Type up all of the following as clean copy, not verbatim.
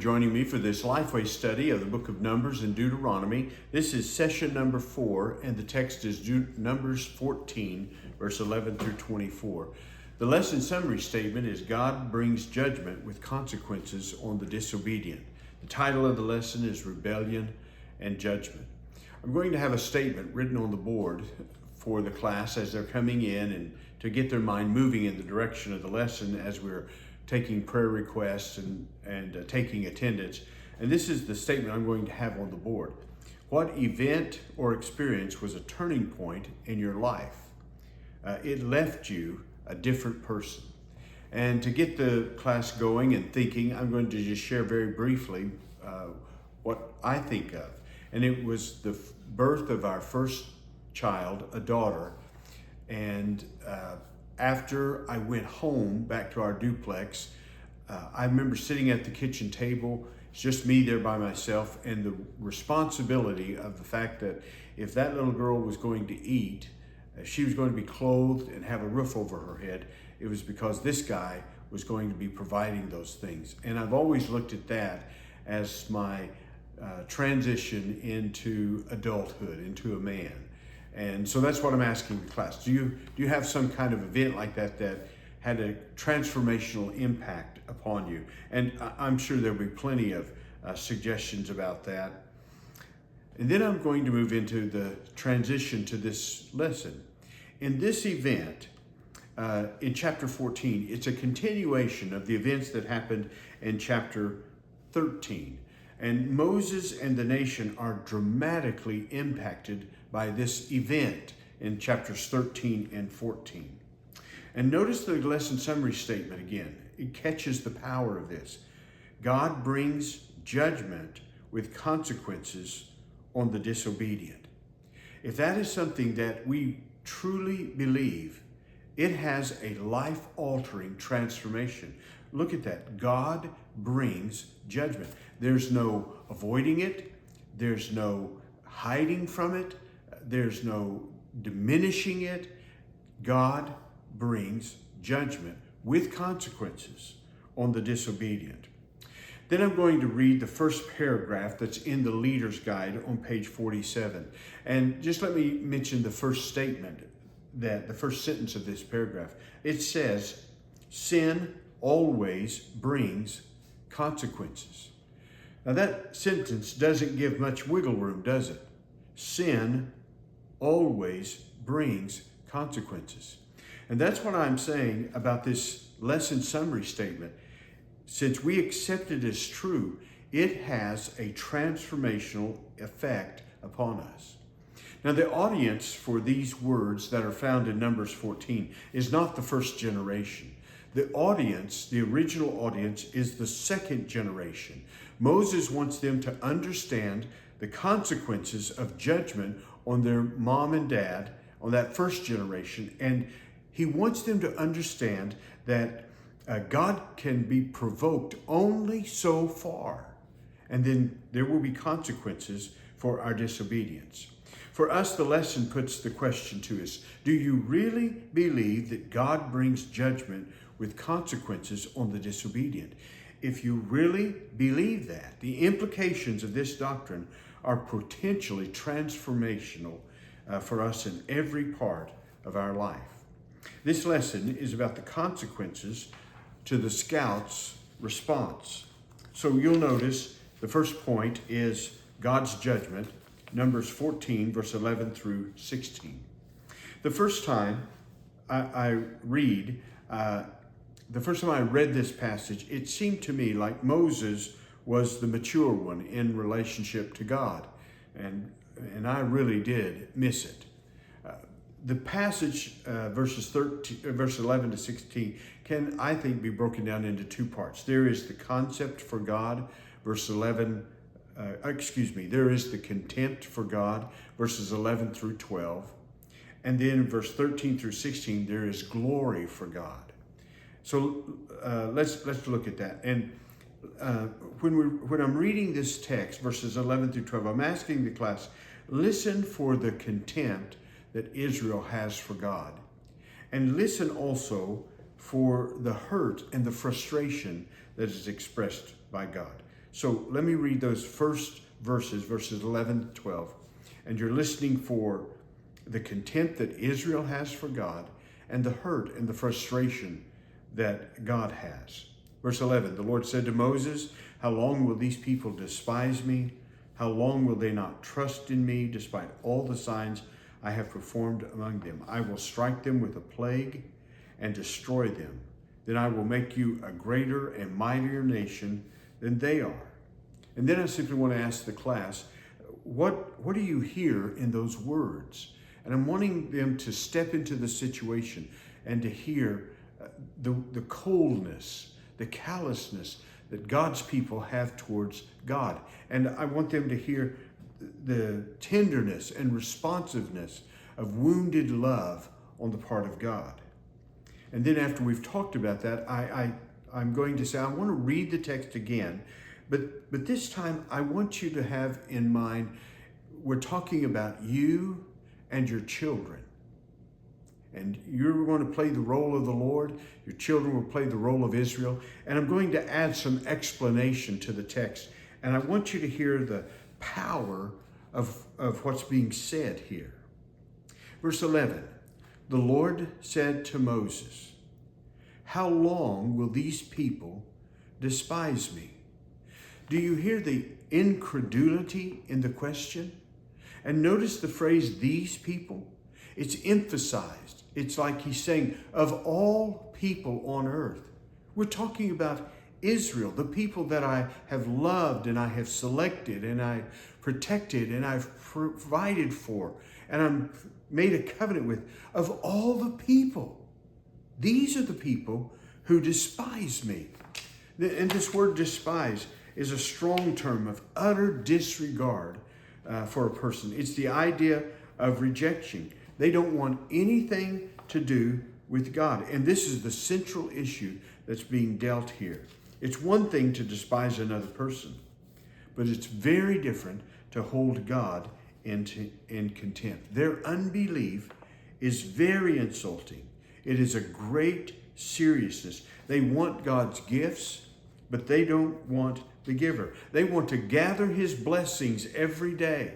joining me for this Lifeway study of the book of Numbers and Deuteronomy. This is session number 4, and the text is Numbers 14, verse 11 through 24. The lesson summary statement is God brings judgment with consequences on the disobedient. The title of the lesson is Rebellion and Judgment. I'm going to have a statement written on the board for the class as they're coming in and to get their mind moving in the direction of the lesson as we're taking prayer requests and taking attendance. And this is the statement I'm going to have on the board. What event or experience was a turning point in your life? It left you a different person. And to get the class going and thinking, I'm going to just share very briefly what I think of. And it was the birth of our first child, a daughter. And after I went home back to our duplex, I remember sitting at the kitchen table, it's just me there by myself, and the responsibility of the fact that if that little girl was going to eat, she was going to be clothed and have a roof over her head, it was because this guy was going to be providing those things. And I've always looked at that as my transition into adulthood, into a man. And so that's what I'm asking the class. Do you have some kind of event like that that had a transformational impact upon you? And I'm sure there'll be plenty of suggestions about that. And then I'm going to move into the transition to this lesson. In this event, in chapter 14, it's a continuation of the events that happened in chapter 13. And Moses and the nation are dramatically impacted by this event in chapters 13 and 14. And notice the lesson summary statement again. It catches the power of this. God brings judgment with consequences on the disobedient. If that is something that we truly believe, it has a life-altering transformation. Look at that. God brings judgment. There's no avoiding it. There's no hiding from it. There's no diminishing it. God brings judgment with consequences on the disobedient. Then I'm going to read the first paragraph that's in the Leader's Guide on page 47. And just let me mention the first statement, that the first sentence of this paragraph. It says, sin always brings consequences. Now that sentence doesn't give much wiggle room, does it? Sin always brings consequences. And that's what I'm saying about this lesson summary statement. Since we accept it as true, it has a transformational effect upon us. Now, the audience for these words that are found in Numbers 14 is not the first generation. The audience, the original audience, is the second generation. Moses wants them to understand the consequences of judgment on their mom and dad, on that first generation, and he wants them to understand that God can be provoked only so far, and then there will be consequences for our disobedience. For us, the lesson puts the question to us, do you really believe that God brings judgment with consequences on the disobedient? If you really believe that, the implications of this doctrine are potentially transformational for us in every part of our life. This lesson is about the consequences to the scouts' response. So you'll notice the first point is God's judgment, Numbers 14, verse 11 through 16. The first time I read this passage, it seemed to me like Moses was the mature one in relationship to God, and I really did miss it. The passage, verse 11 to 16, can, I think, be broken down into two parts. There is the concept for God, there is the contempt for God, verses 11 through 12. And then verse 13 through 16, there is glory for God. So let's look at that. And when I'm reading this text, verses 11 through 12, I'm asking the class, listen for the contempt that Israel has for God. And listen also for the hurt and the frustration that is expressed by God. So let me read those first verses 11 to 12. And you're listening for the contempt that Israel has for God and the hurt and the frustration that God has. Verse 11, the Lord said to Moses, how long will these people despise me? How long will they not trust in me despite all the signs I have performed among them? I will strike them with a plague and destroy them. Then I will make you a greater and mightier nation than they are. And then I simply want to ask the class, what do you hear in those words? And I'm wanting them to step into the situation and to hear the coldness, the callousness that God's people have towards God. And I want them to hear the tenderness and responsiveness of wounded love on the part of God. And then after we've talked about that, I'm going to say, I want to read the text again, but this time I want you to have in mind, we're talking about you and your children. And you're going to play the role of the Lord. Your children will play the role of Israel. And I'm going to add some explanation to the text. And I want you to hear the power of what's being said here. Verse 11, the Lord said to Moses, how long will these people despise me? Do you hear the incredulity in the question? And notice the phrase, these people. It's emphasized. It's like he's saying, of all people on earth. We're talking about Israel, the people that I have loved and I have selected and I protected and I've provided for and I'm made a covenant with. Of all the people, these are the people who despise me. And this word despise is a strong term of utter disregard for a person. It's the idea of rejection. They don't want anything to do with God. And this is the central issue that's being dealt here. It's one thing to despise another person, but it's very different to hold God in contempt. Their unbelief is very insulting. It is a great seriousness. They want God's gifts, but they don't want the giver. They want to gather his blessings every day,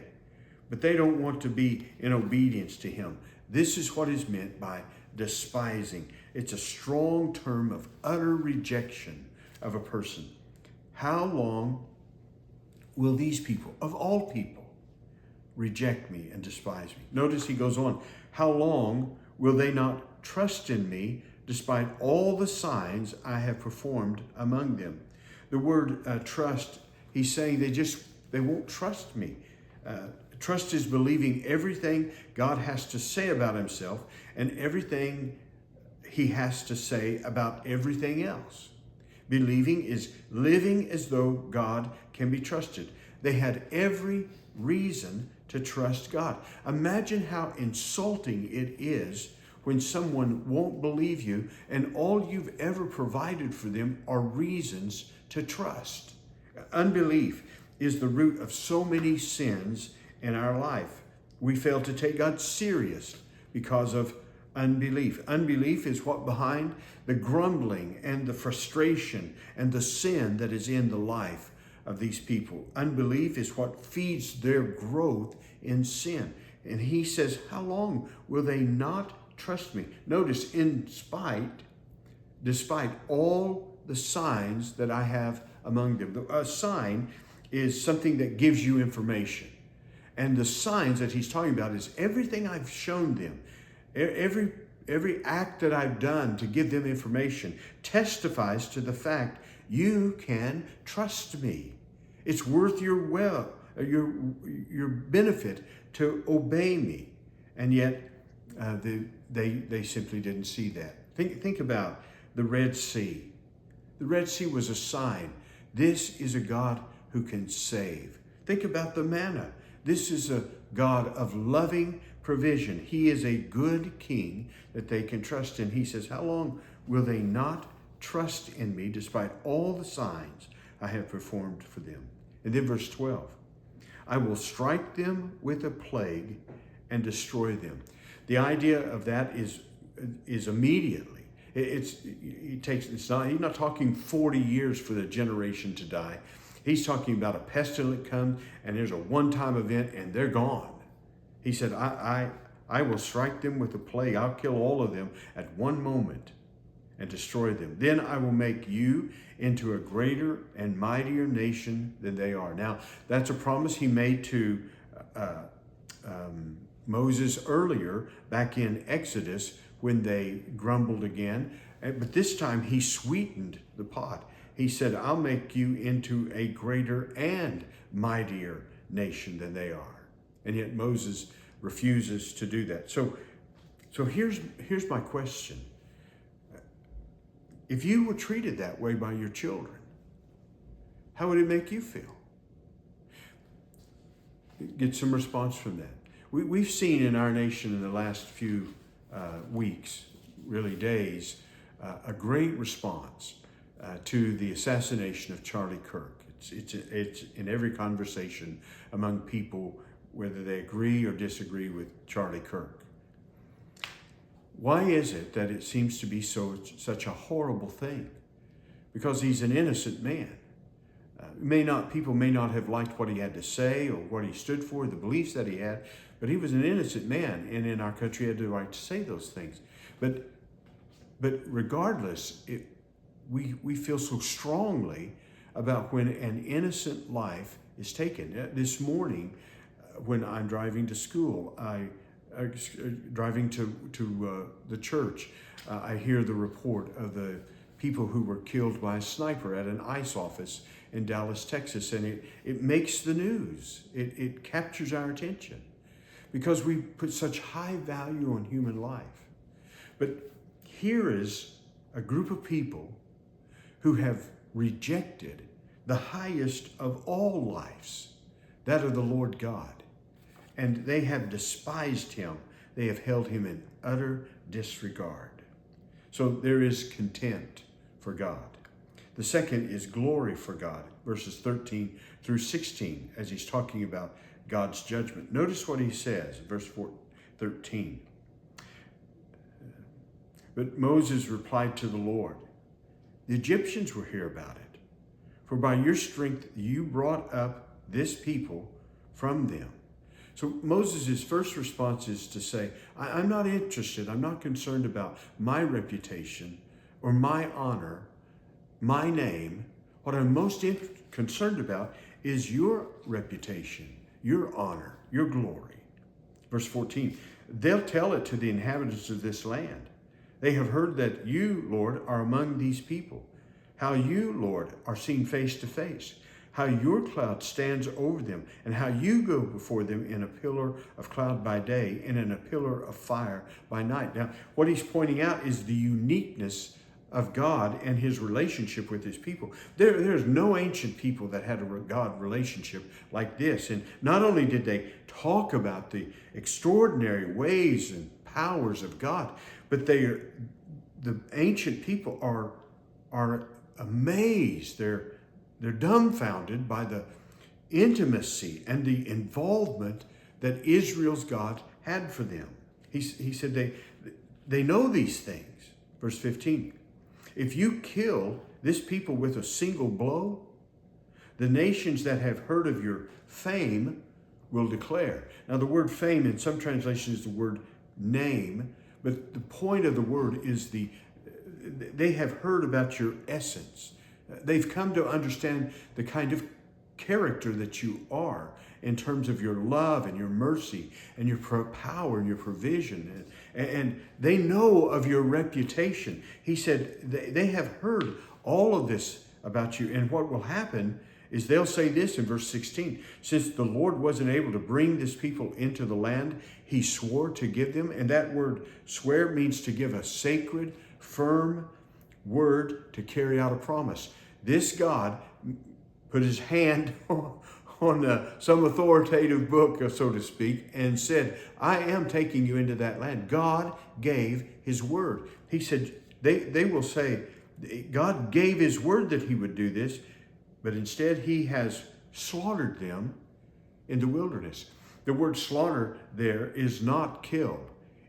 but they don't want to be in obedience to him. This is what is meant by despising. It's a strong term of utter rejection of a person. How long will these people, of all people, reject me and despise me? Notice he goes on, how long will they not trust in me despite all the signs I have performed among them? The word trust, he's saying they won't trust me. Trust is believing everything God has to say about himself and everything he has to say about everything else. Believing is living as though God can be trusted. They had every reason to trust God. Imagine how insulting it is when someone won't believe you and all you've ever provided for them are reasons to trust. Unbelief is the root of so many sins in our life. We fail to take God serious because of unbelief. Unbelief is what behind the grumbling and the frustration and the sin that is in the life of these people. Unbelief is what feeds their growth in sin. And he says, how long will they not trust me? Notice, despite all the signs that I have among them. A sign is something that gives you information. And the signs that he's talking about is everything I've shown them, every act that I've done to give them information testifies to the fact you can trust me. It's worth your benefit to obey me. And yet they simply didn't see that. Think about the Red Sea. The Red Sea was a sign. This is a God who can save. Think about the manna. This is a God of loving provision. He is a good king that they can trust in. He says, how long will they not trust in me despite all the signs I have performed for them? And then verse 12, I will strike them with a plague and destroy them. The idea of that is immediately. He's not talking 40 years for the generation to die. He's talking about a pestilence comes and there's a one-time event and they're gone. He said, I will strike them with a plague. I'll kill all of them at one moment and destroy them. Then I will make you into a greater and mightier nation than they are. Now, that's a promise he made to Moses earlier back in Exodus when they grumbled again. But this time he sweetened the pot. He said, I'll make you into a greater and mightier nation than they are. And yet Moses refuses to do that. So here's my question. If you were treated that way by your children, how would it make you feel? Get some response from that. We've seen in our nation in the last few weeks, really days, a great response to the assassination of Charlie Kirk. It's in every conversation among people, whether they agree or disagree with Charlie Kirk. Why is it that it seems to be such a horrible thing? Because he's an innocent man. People may not have liked what he had to say or what he stood for, the beliefs that he had, but he was an innocent man, and in our country he had the right to say those things. But regardless, we feel so strongly about when an innocent life is taken. This morning, when I'm driving to school, driving to the church, I hear the report of the people who were killed by a sniper at an ICE office in Dallas, Texas, and it makes the news. It captures our attention because we put such high value on human life. But here is a group of people who have rejected the highest of all lives, that of the Lord God. And they have despised him. They have held him in utter disregard. So there is contempt for God. The second is glory for God, verses 13 through 16, as he's talking about God's judgment. Notice what he says, verse 13. But Moses replied to the Lord, the Egyptians will hear about it, for by your strength you brought up this people from them. So Moses' first response is to say, I'm not interested, I'm not concerned about my reputation or my honor, my name. What I'm most concerned about is your reputation, your honor, your glory. Verse 14, they'll tell it to the inhabitants of this land. They have heard that you, Lord, are among these people, how you, Lord, are seen face to face, how your cloud stands over them, and how you go before them in a pillar of cloud by day and in a pillar of fire by night. Now, what he's pointing out is the uniqueness of God and his relationship with his people. There's no ancient people that had a God relationship like this. And not only did they talk about the extraordinary ways and powers of God, but the ancient people are amazed. They're dumbfounded by the intimacy and the involvement that Israel's God had for them. He said they know these things. Verse 15, if you kill this people with a single blow, the nations that have heard of your fame will declare. Now the word fame in some translations is the word name, but the point of the word is they have heard about your essence. They've come to understand the kind of character that you are in terms of your love and your mercy and your power and your provision. And they know of your reputation. He said they have heard all of this about you. And what will happen is they'll say this in verse 16, since the Lord wasn't able to bring this people into the land he swore to give them. And that word swear means to give a sacred, firm word to carry out a promise. This God put his hand on some authoritative book, so to speak, and said, I am taking you into that land. God gave his word. He said, they will say, God gave his word that he would do this, but instead he has slaughtered them in the wilderness. The word slaughter there is not kill.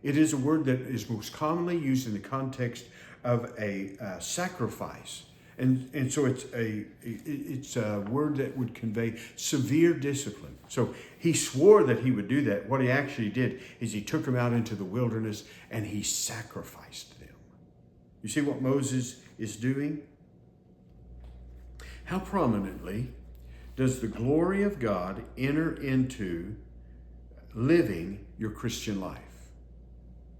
It is a word that is most commonly used in the context of a sacrifice. And so it's a word that would convey severe discipline. So he swore that he would do that. What he actually did is he took them out into the wilderness and he sacrificed them. You see what Moses is doing? How prominently does the glory of God enter into living your Christian life?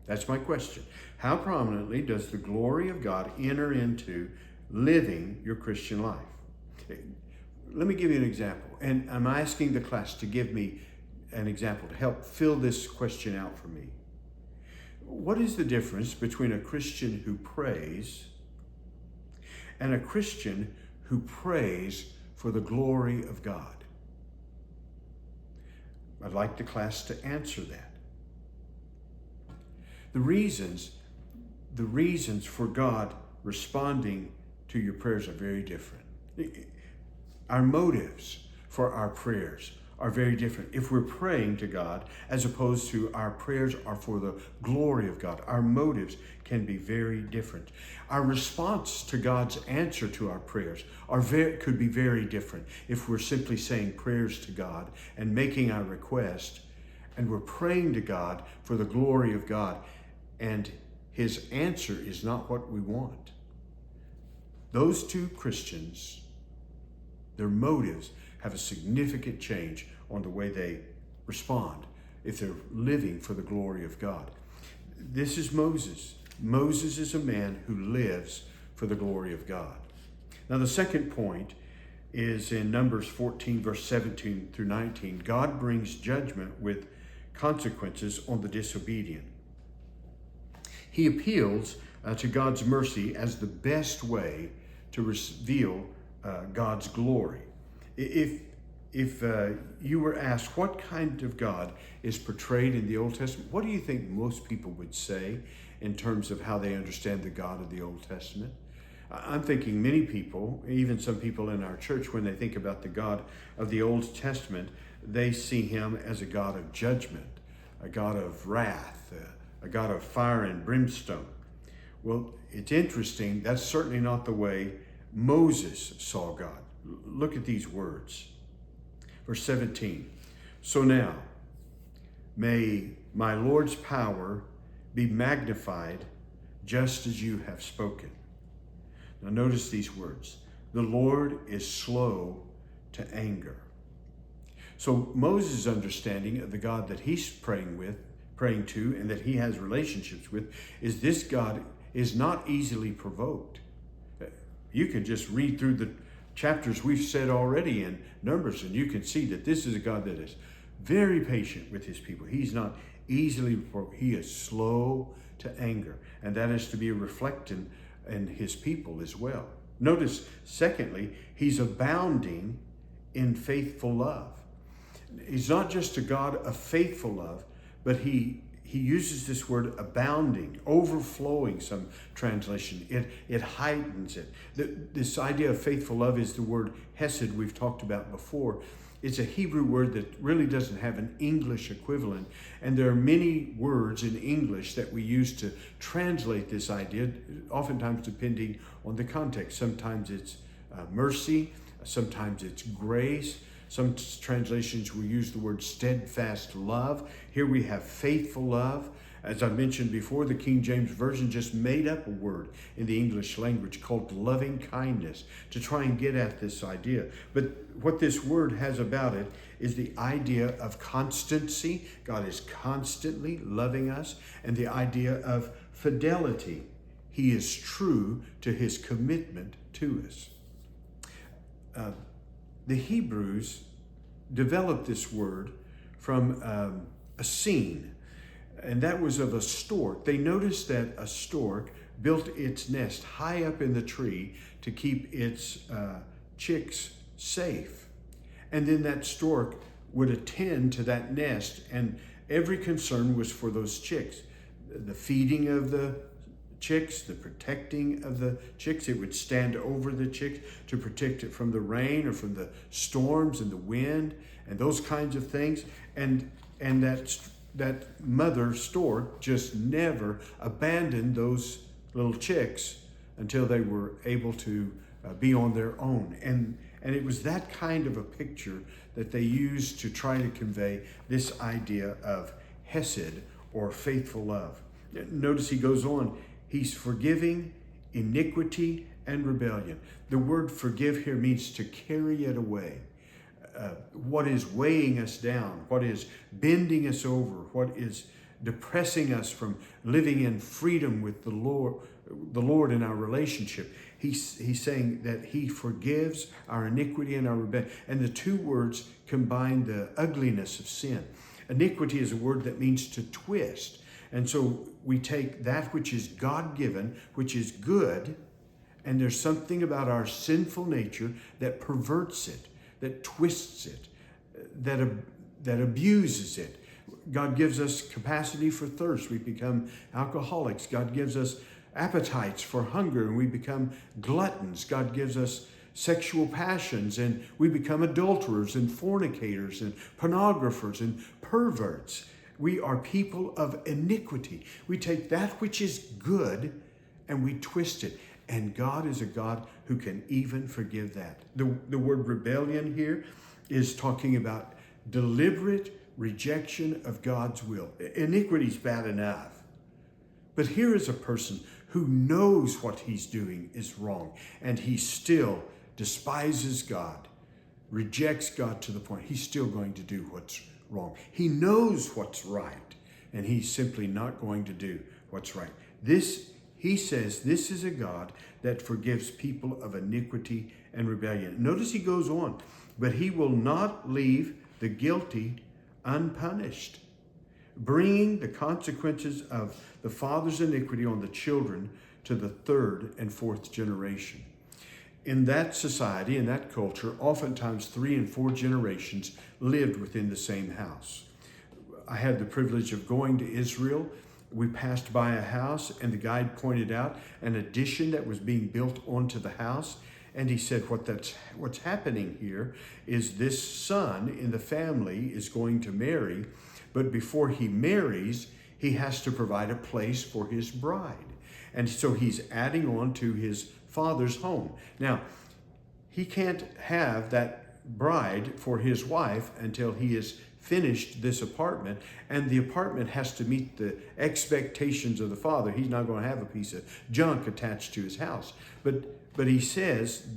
That's my question. How prominently does the glory of God enter into living your Christian life? Let me give you an example. And I'm asking the class to give me an example to help fill this question out for me. What is the difference between a Christian who prays and a Christian who prays for the glory of God? I'd like the class to answer that. The reasons for God responding to your prayers are very different. Our motives for our prayers are very different. If we're praying to God as opposed to our prayers are for the glory of God, our motives can be very different. Our response to God's answer to our prayers could be very different if we're simply saying prayers to God and making our request, and we're praying to God for the glory of God, and his answer is not what we want. Those two Christians, their motives have a significant change on the way they respond if they're living for the glory of God. This is Moses. Moses is a man who lives for the glory of God. Now, the second point is in Numbers 14, verse 17 through 19. God brings judgment with consequences on the disobedient. He appeals to God's mercy as the best way to reveal God's glory. If you were asked what kind of God is portrayed in the Old Testament, what do you think most people would say in terms of how they understand the God of the Old Testament? I'm thinking many people, even some people in our church, when they think about the God of the Old Testament, they see him as a God of judgment, a God of wrath, a God of fire and brimstone. Well, it's interesting. That's certainly not the way Moses saw God. Look at these words. Verse 17. So now, may my Lord's power be magnified just as you have spoken. Now notice these words. The Lord is slow to anger. So Moses' understanding of the God that he's praying to, and that he has relationships with, is this God is not easily provoked. You can just read through the chapters we've said already in Numbers, and you can see that this is a God that is very patient with his people. He's not easily provoked. He is slow to anger, and that is to be reflected in his people as well. Notice, secondly, he's abounding in faithful love. He's not just a God of faithful love, but he uses this word abounding, overflowing, some translation. It heightens it. This idea of faithful love is the word hesed we've talked about before. It's a Hebrew word that really doesn't have an English equivalent. And there are many words in English that we use to translate this idea, oftentimes depending on the context. Sometimes it's mercy, sometimes it's grace. Some translations will use the word steadfast love. Here we have faithful love. As I mentioned before, the King James Version just made up a word in the English language called loving kindness to try and get at this idea. But what this word has about it is the idea of constancy. God is constantly loving us. And the idea of fidelity. He is true to his commitment to us. The Hebrews developed this word from a scene, and that was of a stork. They noticed that a stork built its nest high up in the tree to keep its chicks safe. And then that stork would attend to that nest, and every concern was for those chicks. The feeding of the chicks, the protecting of the chicks. It would stand over the chicks to protect it from the rain or from the storms and the wind and those kinds of things. And that mother stork just never abandoned those little chicks until they were able to be on their own. And it was that kind of a picture that they used to try to convey this idea of hesed, or faithful love. Notice he goes on, he's forgiving iniquity and rebellion. The word forgive here means to carry it away. What is weighing us down, what is bending us over, what is depressing us from living in freedom with the Lord in our relationship. He's saying that he forgives our iniquity and our rebellion. And the two words combine the ugliness of sin. Iniquity is a word that means to twist. And so we take that which is God-given, which is good, and there's something about our sinful nature that perverts it, that twists it, that abuses it. God gives us capacity for thirst. We become alcoholics. God gives us appetites for hunger, and we become gluttons. God gives us sexual passions, and we become adulterers and fornicators and pornographers and perverts. We are people of iniquity. We take that which is good and we twist it. And God is a God who can even forgive that. The word rebellion here is talking about deliberate rejection of God's will. Iniquity is bad enough. But here is a person who knows what he's doing is wrong, and he still despises God, rejects God to the point he's still going to do what's wrong. He knows what's right, and he's simply not going to do what's right. He says this is a God that forgives people of iniquity and rebellion. Notice he goes on, but he will not leave the guilty unpunished, bringing the consequences of the father's iniquity on the children to the third and fourth generation. In that society, in that culture, oftentimes 3 and 4 generations lived within the same house. I had the privilege of going to Israel. We passed by a house, and the guide pointed out an addition that was being built onto the house. And he said, what's happening here is this son in the family is going to marry, but before he marries, he has to provide a place for his bride. And so he's adding on to his father's home. Now, he can't have that bride for his wife until he has finished this apartment, and the apartment has to meet the expectations of the father. He's not going to have a piece of junk attached to his house. But he says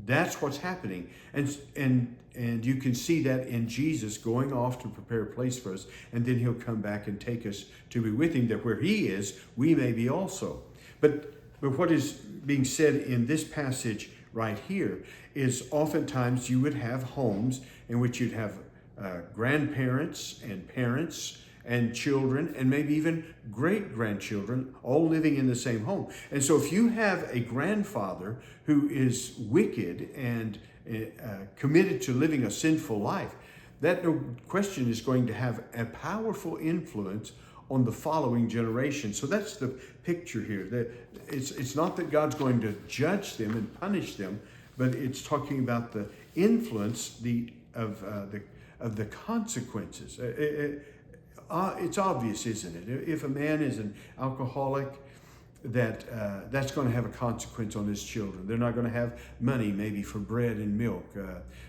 that's what's happening. And you can see that in Jesus going off to prepare a place for us, and then he'll come back and take us to be with him, that where he is, we may be also. But what is being said in this passage right here is oftentimes you would have homes in which you'd have grandparents and parents and children and maybe even great-grandchildren all living in the same home. And so if you have a grandfather who is wicked and committed to living a sinful life, that no question is going to have a powerful influence on the following generation. So that's the picture here. It's not that God's going to judge them and punish them, but it's talking about the influence of the consequences. It's obvious, isn't it? If a man is an alcoholic, that's going to have a consequence on his children. They're not going to have money maybe for bread and milk.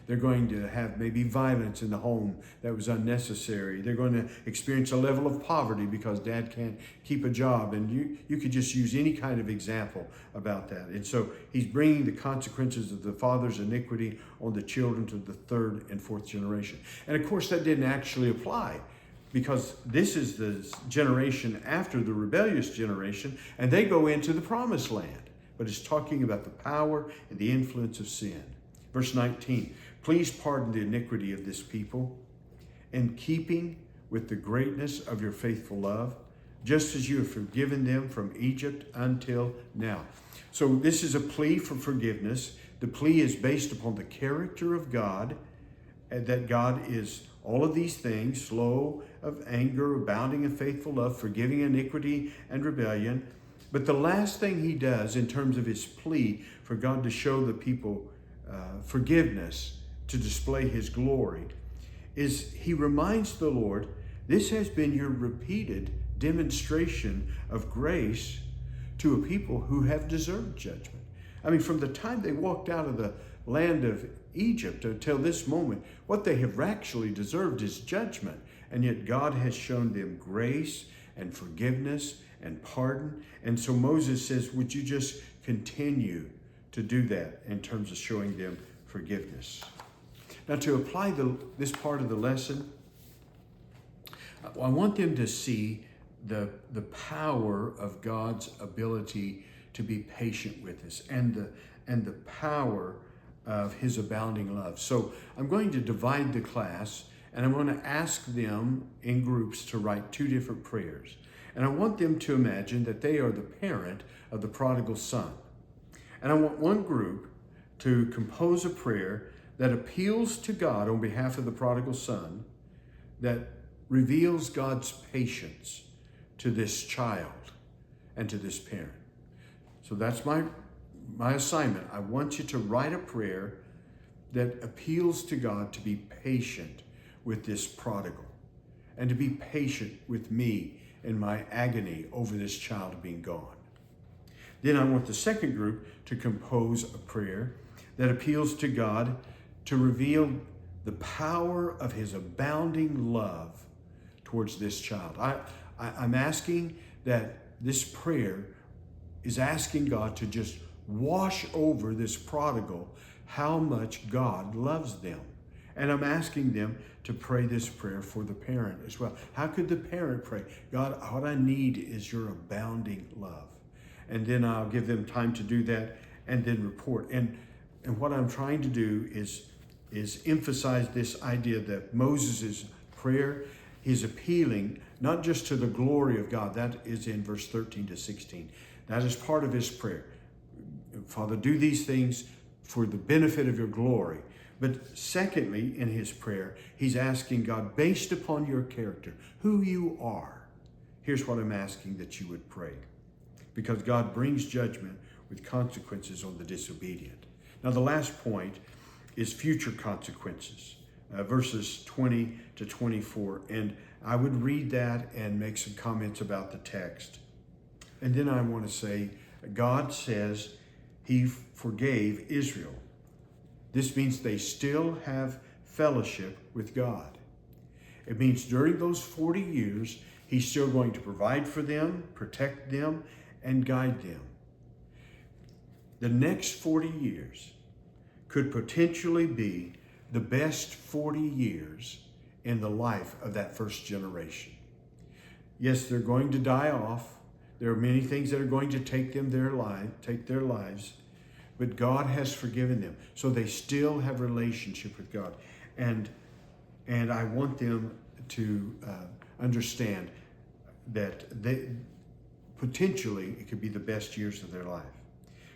They're going to have maybe violence in the home that was unnecessary. They're going to experience a level of poverty because dad can't keep a job. And you could just use any kind of example about that. And so he's bringing the consequences of the father's iniquity on the children to the third and fourth generation. And of course that didn't actually apply, because this is the generation after the rebellious generation, and they go into the promised land. But it's talking about the power and the influence of sin. Verse 19, please pardon the iniquity of this people, in keeping with the greatness of your faithful love, just as you have forgiven them from Egypt until now. So this is a plea for forgiveness. The plea is based upon the character of God, and that God is all of these things, slow of anger, abounding in faithful love, forgiving iniquity and rebellion. But the last thing he does in terms of his plea for God to show the people forgiveness, to display his glory, is he reminds the Lord, this has been your repeated demonstration of grace to a people who have deserved judgment. I mean, from the time they walked out of the land of Egypt until this moment, what they have actually deserved is judgment. And yet God has shown them grace and forgiveness and pardon. And so Moses says, would you just continue to do that in terms of showing them forgiveness? Now, to apply this part of the lesson, I want them to see the power of God's ability to be patient with us and the power of his abounding love. So I'm going to divide the class, and I'm going to ask them in groups to write 2 different prayers. And I want them to imagine that they are the parent of the prodigal son. And I want one group to compose a prayer that appeals to God on behalf of the prodigal son, that reveals God's patience to this child and to this parent. So that's my assignment. I want you to write a prayer that appeals to God to be patient with this prodigal and to be patient with me in my agony over this child being gone. Then I want the second group to compose a prayer that appeals to God to reveal the power of his abounding love towards this child. I'm asking that this prayer is asking God to just wash over this prodigal how much God loves them. And I'm asking them to pray this prayer for the parent as well. How could the parent pray? God, what I need is your abounding love. And then I'll give them time to do that and then report. And what I'm trying to do is emphasize this idea that Moses' prayer, he's appealing not just to the glory of God. That is in verse 13 to 16. That is part of his prayer. Father, do these things for the benefit of your glory. But secondly, in his prayer, he's asking God, based upon your character, who you are, here's what I'm asking that you would pray. Because God brings judgment with consequences on the disobedient. Now, the last point is future consequences, verses 20 to 24. And I would read that and make some comments about the text. And then I want to say, God says he forgave Israel. This means they still have fellowship with God. It means during those 40 years, he's still going to provide for them, protect them, and guide them. The next 40 years could potentially be the best 40 years in the life of that first generation. Yes, they're going to die off. There are many things that are going to take their lives, but God has forgiven them. So they still have relationship with God. And I want them to understand that potentially it could be the best years of their life.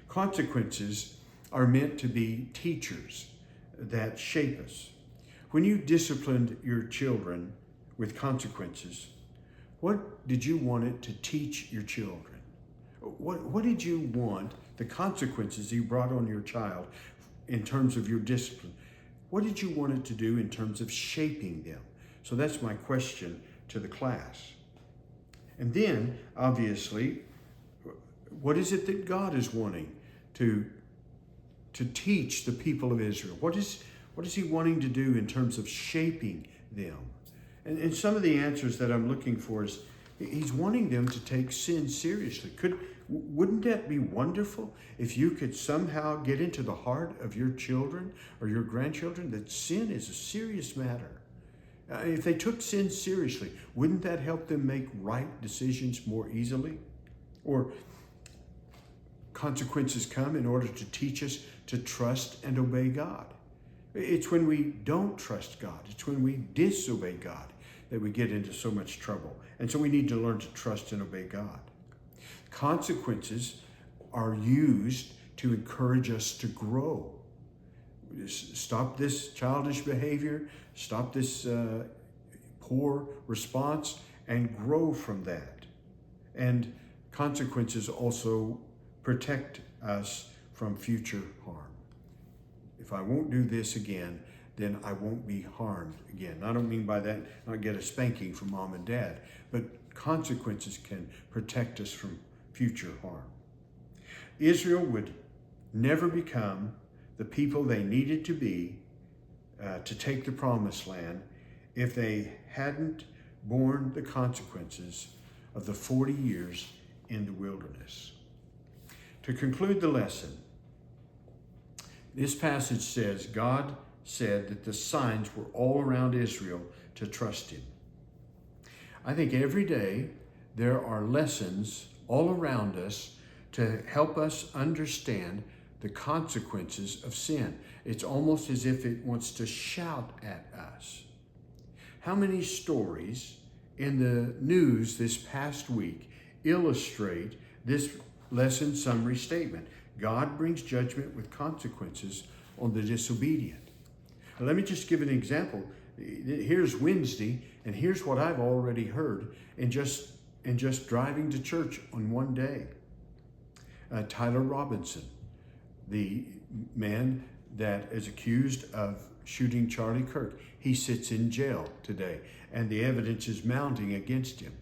Consequences are meant to be teachers that shape us. When you disciplined your children with consequences, what did you want it to teach your children? What did you want the consequences you brought on your child in terms of your discipline? What did you want it to do in terms of shaping them? So that's my question to the class. And then, obviously, what is it that God is wanting to teach the people of Israel? What is he wanting to do in terms of shaping them? And some of the answers that I'm looking for is he's wanting them to take sin seriously. Wouldn't that be wonderful if you could somehow get into the heart of your children or your grandchildren that sin is a serious matter? If they took sin seriously, wouldn't that help them make right decisions more easily? Or consequences come in order to teach us to trust and obey God. It's when we don't trust God, it's when we disobey God that we get into so much trouble. And so we need to learn to trust and obey God. Consequences are used to encourage us to grow. Stop this childish behavior, stop this poor response, and grow from that. And consequences also protect us from future harm. If I won't do this again, then I won't be harmed again. I don't mean by that not get a spanking from mom and dad, but consequences can protect us from future harm. Israel would never become the people they needed to be to take the promised land if they hadn't borne the consequences of the 40 years in the wilderness. To conclude the lesson, this passage says, God said that the signs were all around Israel to trust him. I think every day there are lessons all around us to help us understand the consequences of sin. It's almost as if it wants to shout at us. How many stories in the news this past week illustrate this lesson summary statement? God brings judgment with consequences on the disobedient. Now, let me just give an example. Here's Wednesday, and here's what I've already heard in just driving to church on one day. Tyler Robinson, the man that is accused of shooting Charlie Kirk, he sits in jail today, and the evidence is mounting against him.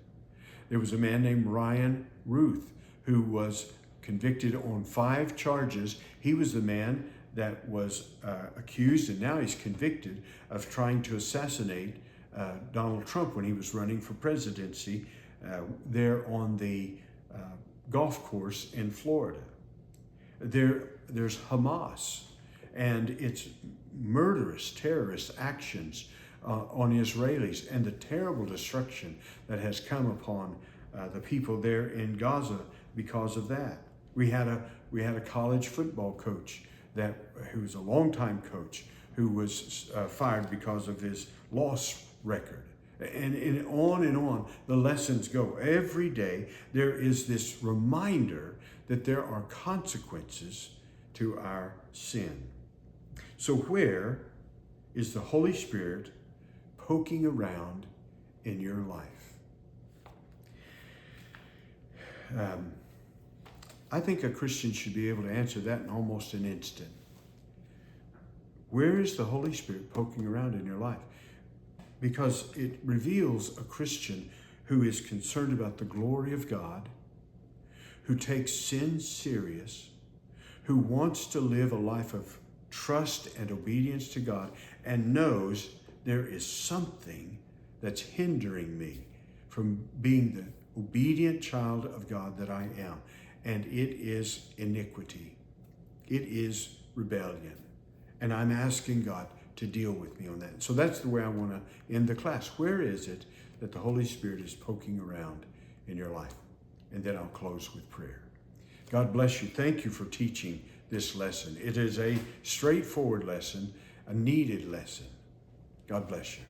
There was a man named Ryan Ruth who was convicted on 5 charges. He was the man that was accused, and now he's convicted of trying to assassinate Donald Trump when he was running for presidency there on the golf course in Florida. There's Hamas and its murderous terrorist actions on Israelis, and the terrible destruction that has come upon the people there in Gaza because of that. We had a college football coach who was a longtime coach who was fired because of his loss record. And on the lessons go. Every day there is this reminder that there are consequences to our sin. So where is the Holy Spirit poking around in your life? I think a Christian should be able to answer that in almost an instant. Where is the Holy Spirit poking around in your life? Because it reveals a Christian who is concerned about the glory of God, who takes sin serious, who wants to live a life of trust and obedience to God, and knows there is something that's hindering me from being the obedient child of God that I am. And it is iniquity. It is rebellion. And I'm asking God to deal with me on that. So that's the way I want to end the class. Where is it that the Holy Spirit is poking around in your life? And then I'll close with prayer. God bless you. Thank you for teaching this lesson. It is a straightforward lesson, a needed lesson. God bless you.